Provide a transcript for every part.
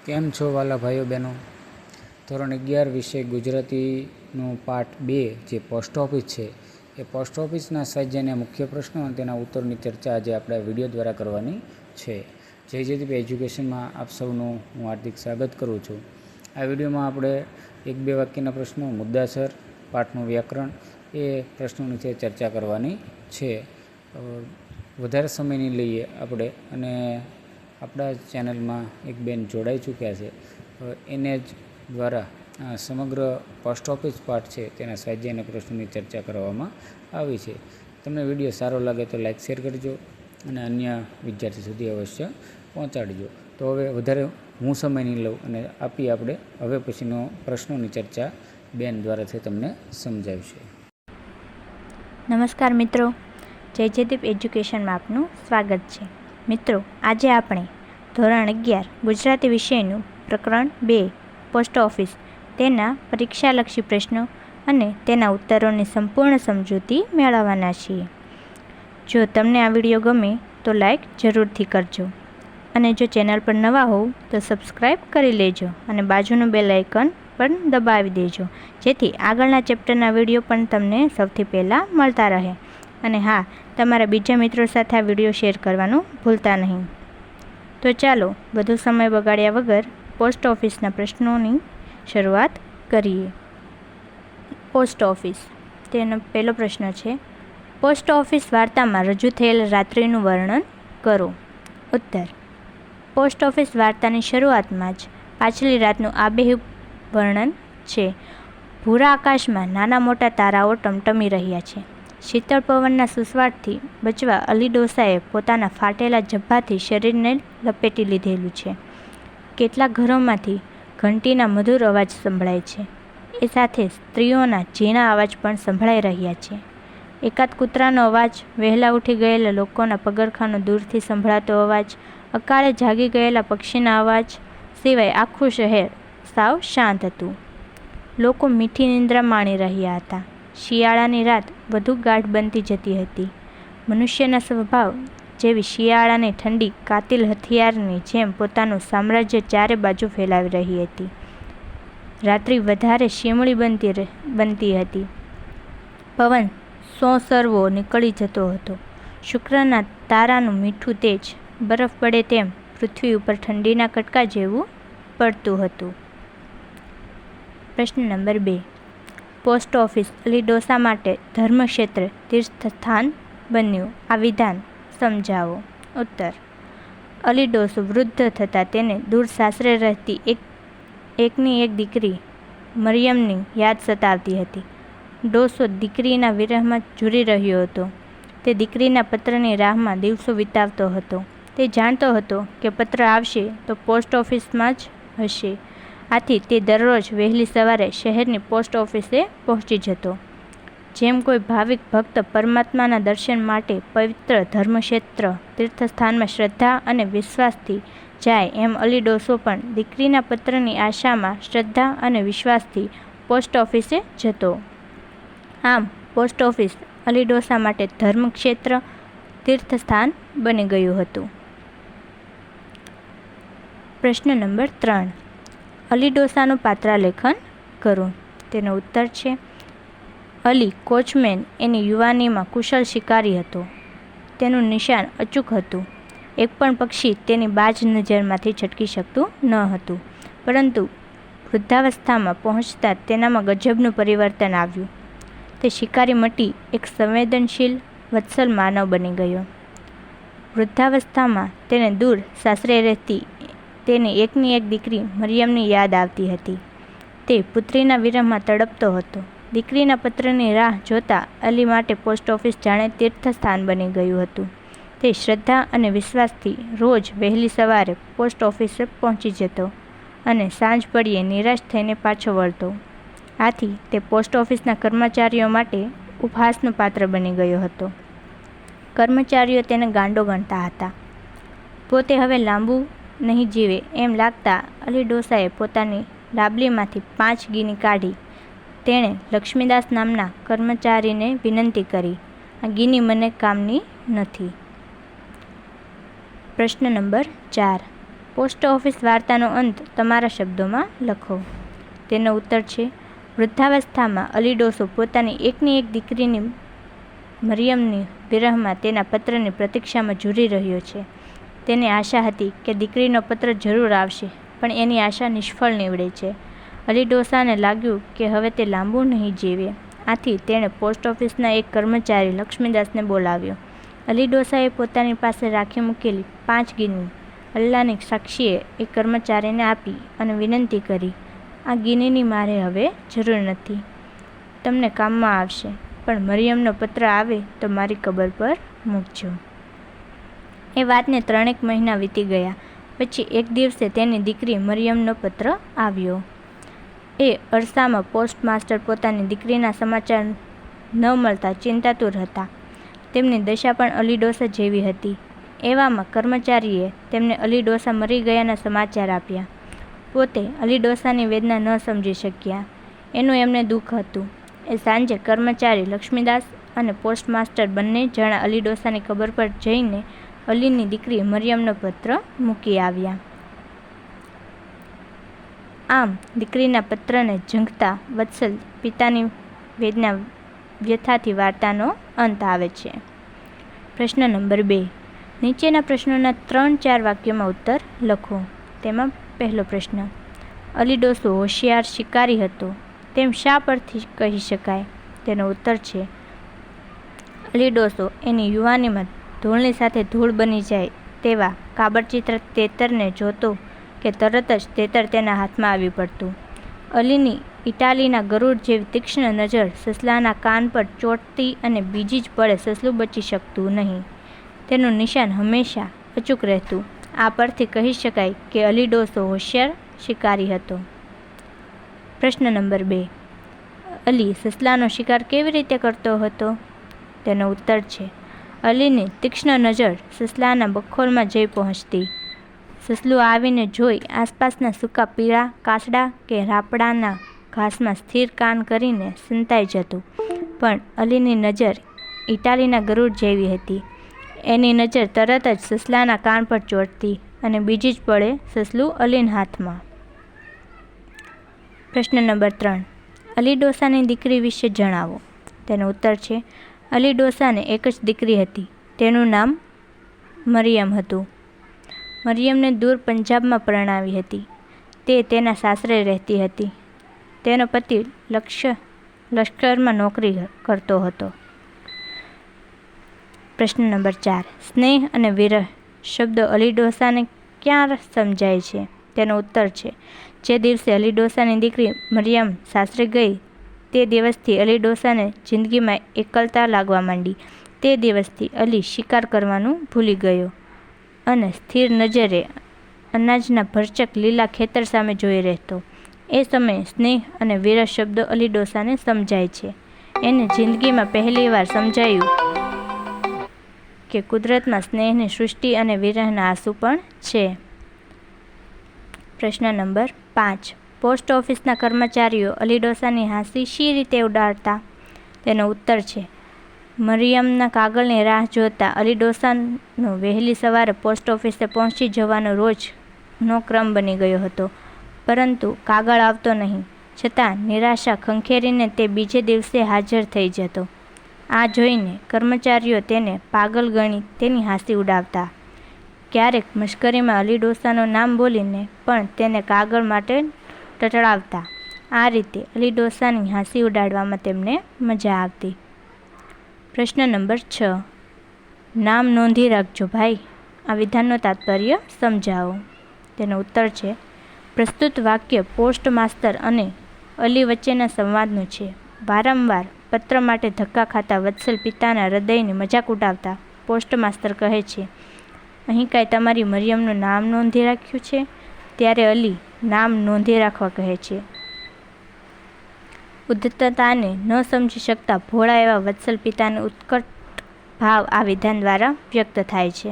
કેમ છો વાલા ભાઈઓ બહેનો? ધોરણ 11 વિષય ગુજરાતીનું પાઠ 2 જે પોસ્ટ ઓફિસ છે એ પોસ્ટ ઓફિસના સ્વાધ્યાયના મુખ્ય પ્રશ્નો અને તેના ઉત્તરની ચર્ચા આજે આપણે વિડીયો દ્વારા કરવાની છે. જય જયદીપ એજ્યુકેશનમાં આપ સૌનું હું હાર્દિક સ્વાગત કરું છું. આ વિડીયોમાં આપણે 1-2 વાક્યના પ્રશ્નો, મુદ્દાસર, પાઠનું વ્યાકરણ એ પ્રશ્નોની ચર્ચા કરવાની છે. વધારે સમય નહીં લઈએ આપણે, અને આપણા ચેનલમાં એક બેન જોડાઈ ચૂક્યા છે, એને જ દ્વારા સમગ્ર પોસ્ટ ઓફિસ પાઠ છે તેના સ્વાધ્યાયના પ્રશ્નોની ચર્ચા કરવામાં આવી છે. તમને વિડીયો સારો લાગે તો લાઈક શેર કરજો અને અન્ય વિદ્યાર્થી સુધી અવશ્ય પહોંચાડજો. તો હવે વધારે હું સમય નહીં લઉં અને આપણે હવે પછીનો પ્રશ્નોની ચર્ચા બેન દ્વારાથી તમને સમજાવશે. નમસ્કાર મિત્રો, જય જયદીપ એજ્યુકેશનમાં આપનું સ્વાગત છે. મિત્રો, આજે આપણે ધોરણ 11 ગુજરાતી વિષયનું પ્રકરણ 2 પોસ્ટ ઓફિસ તેના પરીક્ષાલક્ષી પ્રશ્નો અને તેના ઉત્તરોની સંપૂર્ણ સમજૂતી મેળવવાના છીએ. જો તમને આ વિડીયો ગમે તો લાઈક જરૂરથી કરજો, અને જો ચેનલ પર નવા હોવ તો સબસ્ક્રાઈબ કરી લેજો અને બાજુનું બેલ આઇકન પણ દબાવી દેજો, જેથી આગળના ચેપ્ટરના વિડીયો પણ તમને સૌથી પહેલાં મળતા રહે. અને હા, તમારા બીજા મિત્રો સાથે આ વિડીયો શેર કરવાનું ભૂલતા નહીં. તો ચાલો વધુ સમય બગાડ્યા વગર પોસ્ટ ઓફિસના પ્રશ્નોની શરૂઆત કરીએ. પોસ્ટ ઓફિસ, તેનો પહેલો પ્રશ્ન છે, પોસ્ટ ઓફિસ વાર્તામાં રજૂ થયેલ રાત્રિનું વર્ણન કરો. ઉત્તર: પોસ્ટ ઓફિસ વાર્તાની શરૂઆતમાં જ પાછલી રાતનું આબેહૂબ વર્ણન છે. ભૂરા આકાશમાં નાના મોટા તારાઓ ટમટમી રહ્યા છે. શીતળ પવનના સુસવાટથી બચવા અલી ડોસાએ પોતાના ફાટેલા જબ્બાથી શરીરને લપેટી લીધેલું છે. કેટલાક ઘરોમાંથી ઘંટીના મધુર અવાજ સંભળાય છે. એ સાથે સ્ત્રીઓના ઝીણા અવાજ પણ સંભળાઈ રહ્યા છે. એકાદ કૂતરાનો અવાજ, વહેલા ઉઠી ગયેલા લોકોના પગરખાંનો દૂરથી સંભળાતો અવાજ, અકાળે જાગી ગયેલા પક્ષીના અવાજ સિવાય આખું શહેર સાવ શાંત હતું. લોકો મીઠી નિંદ્રા માણી રહ્યા હતા. શિયાળાની રાત વધુ ગાઢ બનતી જતી હતી. મનુષ્યના સ્વભાવ જેવી શિયાળાની ઠંડી કાતિલ હથિયારની જેમ પોતાનું સામ્રાજ્ય ચારે બાજુ ફેલાવી રહી હતી. રાત્રિ વધારે શીમળી બનતી હતી. પવન સોંસરવો નીકળી જતો હતો. શુક્રના તારાનું મીઠું તેજ બરફ પડે તેમ પૃથ્વી ઉપર ઠંડીના કટકા જેવું પડતું હતું. પ્રશ્ન નંબર 2. પોસ્ટ ઓફિસ અલી ડોસા માટે ધર્મક્ષેત્ર તીર્થસ્થાન બન્યું. આ વિધાન સમજાવો. ઉત્તર: અલી ડોસો વૃદ્ધ થતાં તેને દૂર સાસરે રહેતી એકની એક દીકરી મરિયમની યાદ સતાવતી હતી. ડોસો દીકરીના વિરહમાં ઝૂરી રહ્યો હતો. તે દીકરીના પત્રની રાહમાં દિવસો વિતાવતો હતો. તે જાણતો હતો કે પત્ર આવશે તો પોસ્ટ ઓફિસમાં જ હશે. આથી તે દરરોજ વહેલી સવારે શહેરની પોસ્ટ ઓફિસે પહોંચી જતો. જેમ કોઈ ભાવિક ભક્ત પરમાત્માના દર્શન માટે પવિત્ર ધર્મક્ષેત્ર તીર્થસ્થાનમાં શ્રદ્ધા અને વિશ્વાસથી જાય, એમ અલી ડોસો પણ દીકરીના પત્રની આશામાં શ્રદ્ધા અને વિશ્વાસથી પોસ્ટ ઓફિસે જતો. આમ પોસ્ટ ઓફિસ અલી ડોસા માટે ધર્મક્ષેત્ર તીર્થસ્થાન બની ગયું હતું. પ્રશ્ન નંબર 3. અલી ડોસાનું પાત્રાલેખન કરો. તેનો ઉત્તર છે, અલી કોચમેન એની યુવાનીમાં કુશળ શિકારી હતો. તેનું નિશાન અચૂક હતું. એક પણ પક્ષી તેની બાજ નજરમાંથી છટકી શકતું ન હતું. પરંતુ વૃદ્ધાવસ્થામાં પહોંચતા તેનામાં ગજબનું પરિવર્તન આવ્યું. તે શિકારી મટી એક સંવેદનશીલ વત્સલ માનવ બની ગયો. વૃદ્ધાવસ્થામાં તેને દૂર સાસરે રહેતી તેની એકની એક દીકરી મરિયમની યાદ આવતી હતી. તે પુત્રીના વિરહમાં તડપતો હતો. દીકરીના પત્રની રાહ જોતા અલી માટે પોસ્ટ ઓફિસ જાણે તીર્થસ્થાન બની ગયું હતું. તે શ્રદ્ધા અને વિશ્વાસથી રોજ વહેલી સવારે પોસ્ટ ઓફિસે પહોંચી જતો અને સાંજ પડ્યે નિરાશ થઈને પાછો વળતો. આથી તે પોસ્ટ ઓફિસના કર્મચારીઓ માટે ઉપહાસનું પાત્ર બની ગયો હતો. કર્મચારીઓ તેને ગાંડો ગણતા હતા. પોતે હવે લાંબુ નહીં જીવે એમ લાગતા અલી ડોસાએ પોતાની લાબલીમાંથી 5 ગીની કાઢી તેણે લક્ષ્મીદાસ નામના કર્મચારીને વિનંતી કરી, આ ગીની મને કામની નથી. પ્રશ્ન નંબર 4. પોસ્ટ ઓફિસ વાર્તાનો અંત તમારા શબ્દોમાં લખો. તેનો ઉત્તર છે, વૃદ્ધાવસ્થામાં અલી ડોસો પોતાની એકની એક દીકરીની મરિયમની વિરહમાં તેના પત્રની પ્રતીક્ષામાં ઝૂરી રહ્યો છે. તેને આશા હતી કે દીકરીનો પત્ર જરૂર આવશે, પણ એની આશા નિષ્ફળ નીવડે છે. અલી ડોસાને લાગ્યું કે હવે તે લાંબુ નહીં જીવે. આથી તેણે પોસ્ટ ઓફિસના એક કર્મચારી લક્ષ્મીદાસને બોલાવ્યો. અલી ડોસાએ પોતાની પાસે રાખી મૂકેલી 5 ગિની અલ્લાહની સાક્ષીએ એ કર્મચારીને આપી અને વિનંતી કરી, આ ગિનીની મારે હવે જરૂર નથી, તમને કામમાં આવશે, પણ મરિયમનો પત્ર આવે તો મારી કબર પર મૂકજો. એ વાતને 3 મહિના વીતી ગયા. પછી એક દિવસે તેની દીકરી મરિયમનો પત્ર આવ્યો. એ અરસામાં પોસ્ટ માસ્ટર પોતાની દીકરીના સમાચાર ન મળતા ચિંતાતુર હતા. તેમની દશા પણ અલી ડોસા જેવી હતી. એવામાં કર્મચારીએ તેમને અલી ડોસા મરી ગયાના સમાચાર આપ્યા. પોતે અલી ડોસાની વેદના ન સમજી શક્યા. એનું એમને દુઃખ હતું. એ સાંજે કર્મચારી લક્ષ્મીદાસ અને પોસ્ટ માસ્ટર બંને જણા અલી ડોસાની કબર પર જઈને અલીની દીકરી મરિયમનો પત્ર મૂકી આવ્યા. આમ દીકરીના પત્રને ઝંખતા વત્સલ પિતાની વેદના વ્યથાથી વાર્તાનો અંત આવે છે. પ્રશ્ન નંબર 2. નીચેના પ્રશ્નોના 3-4 વાક્યોમાં ઉત્તર લખો. તેમાં પહેલો પ્રશ્ન, અલી ડોસો હોશિયાર શિકારી હતો તેમ શા પરથી કહી શકાય? તેનો ઉત્તર છે, અલી ડોસો એની યુવાનીમાં ધૂળની સાથે ધૂળ બની જાય તેવા કાબરચિત્ર તેતરને જોતો કે તરત જ તેતર તેના હાથમાં આવી પડતું. અલીની ઇટાલીના ગરુડ જેવી તીક્ષ્ણ નજર સસલાના કાન પર ચોંટતી અને બીજી જ પળે સસલું બચી શકતું નહીં. તેનું નિશાન હંમેશા અચૂક રહેતું. આ પરથી કહી શકાય કે અલી ડોસો હોશિયાર શિકારી હતો. પ્રશ્ન નંબર 2. અલી સસલાનો શિકાર કેવી રીતે કરતો હતો? તેનો ઉત્તર છે, અલીની તીક્ષ્ણ નજર સસલાના બખોલમાં જઈ પહોંચતી. સસલું આવીને જોઈ આસપાસના સૂકા પીળા કાસડા કે રાપડાના ઘાસમાં સ્થિર કાન કરીને સંતાઈ જતું. પણ અલીની નજર ઇટાલીના ગરુડ જેવી હતી. એની નજર તરત જ સસલાના કાન પર ચોંટતી અને બીજી જ પળે સસલું અલીના હાથમાં. પ્રશ્ન નંબર 3. અલી ડોસાની દીકરી વિશે જણાવો. તેનો ઉત્તર છે, અલી ડોસાને એક જ દીકરી હતી. તેનું નામ મરિયમ હતું. મરિયમને દૂર પંજાબમાં પરણાવી હતી. તે તેના સાસરે રહેતી હતી. તેનો પતિ લશ્કરમાં નોકરી કરતો હતો. પ્રશ્ન નંબર 4. સ્નેહ અને વિરહ શબ્દો અલી ડોસાને ક્યાં સમજાય છે? તેનો ઉત્તર છે, જે દિવસે અલી ડોસાની દીકરી મરિયમ સાસરે ગઈ તે દિવસથી અલી ડોસાને જિંદગીમાં એકલતા લાગવા માંડી. તે દિવસથી અલી શિકાર કરવાનું ભૂલી ગયો અને સ્થિર નજરે અનાજના ભરચક લીલા ખેતર સામે જોઈ રહેતો. એ સમયે સ્નેહ અને વિરહ શબ્દો અલી ડોસાને સમજાય છે. એને જિંદગીમાં પહેલીવાર સમજાયું કે કુદરતમાં સ્નેહની સૃષ્ટિ અને વિરહના આંસુ પણ છે. પ્રશ્ન નંબર 5. પોસ્ટ ઓફિસના કર્મચારીઓ અલી ડોસાની હાંસી શી રીતે ઉડાડતા? તેનો ઉત્તર છે, મરિયમના કાગળની રાહ જોતા અલી ડોસાનો વહેલી સવારે પોસ્ટ ઓફિસે પહોંચી જવાનો રોજનો ક્રમ બની ગયો હતો. પરંતુ કાગળ આવતો નહીં, છતાં નિરાશા ખંખેરીને તે બીજે દિવસે હાજર થઈ જતો. આ જોઈને કર્મચારીઓ તેને પાગલ ગણી તેની હાંસી ઉડાવતા. ક્યારેક મશ્કરીમાં અલી ડોસાનું નામ બોલીને પણ તેને કાગળ માટે ટટળાવતા. આ રીતે અલી ડોસાની હાંસી ઉડાડવામાં તેમને મજા આવતી. પ્રશ્ન નંબર 6. નામ નોંધી રાખજો ભાઈ. આ વિધાનનો તાત્પર્ય સમજાવો. તેનો ઉત્તર છે, પ્રસ્તુત વાક્ય પોસ્ટ માસ્ટર અને અલી વચ્ચેના સંવાદનું છે. વારંવાર પત્ર માટે ધક્કા ખાતા વત્સલ પિતાના હૃદયની મજાક ઉડાવતા પોસ્ટ માસ્ટર કહે છે, અહીં કાંઈ તમારી મરિયમનું નામ નોંધી રાખ્યું છે? ત્યારે અલી નામ નોંધી રાખવા કહે છે. ઉદ્ધતતાને ન સમજી શકતા ભોળા એવા વત્સલ પિતાનો ઉત્કટ ભાવ આ વિધાન દ્વારા વ્યક્ત થાય છે.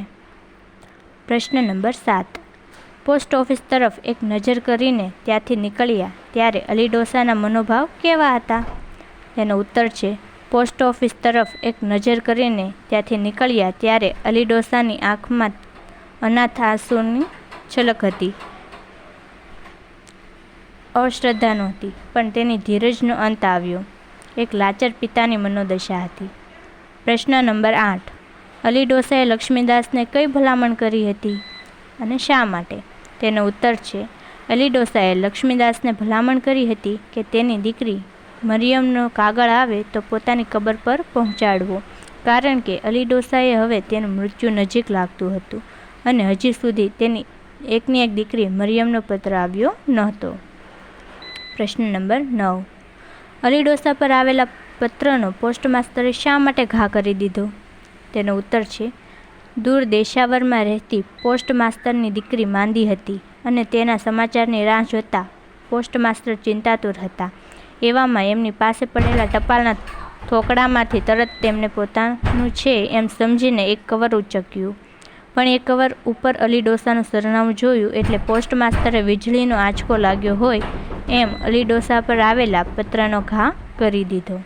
પ્રશ્ન નંબર 7. પોસ્ટ ઓફિસ તરફ એક નજર કરીને ત્યાંથી નીકળ્યા ત્યારે અલી ડોસાના મનોભાવ કેવા હતા? તેનો ઉત્તર છે, પોસ્ટ ઓફિસ તરફ એક નજર કરીને ત્યાંથી નીકળ્યા ત્યારે અલી ડોસાની આંખમાં અનાથ આંસુની છલક હતી. અશ્રદ્ધા નહોતી, પણ તેની ધીરજનો અંત આવ્યો. એક લાચાર પિતાની મનોદશા હતી. પ્રશ્ન નંબર 8. અલી ડોસાએ લક્ષ્મીદાસને કઈ ભલામણ કરી હતી અને શા માટે? તેનો ઉત્તર છે અલી ડોસાએ લક્ષ્મીદાસને ભલામણ કરી હતી કે તેની દીકરી મરિયમનો કાગળ આવે તો પોતાની કબર પર પહોંચાડવો, કારણ કે અલી ડોસાએ હવે તેનું મૃત્યુ નજીક લાગતું હતું અને હજી સુધી તેની એકની એક દીકરી મરિયમનો પત્ર આવ્યો નહોતો. પ્રશ્ન નંબર 9. અલી ડોસા પર આવેલા પત્રનો પોસ્ટમાસ્ટરે શા માટે ઘા કરી દીધો? તેનો ઉત્તર છે દૂર દેશાવરમાં રહેતી પોસ્ટમાસ્ટરની દીકરી માંદી હતી અને તેના સમાચારની રાહ જોતા પોસ્ટમાસ્ટર ચિંતાતુર હતા. એવામાં એમની પાસે પડેલા ટપાલના થોકડામાંથી તરત તેમને પોતાનું છે એમ સમજીને એક કવર ઉંચક્યું. પણ એ કવર ઉપર અલી ડોસાનું સરનામું જોયું એટલે પોસ્ટમાસ્ટરે વીજળીનો આંચકો લાગ્યો હોય એમ અલી ડોસા પર આવેલા પત્રનો ઘા કરી દીધો.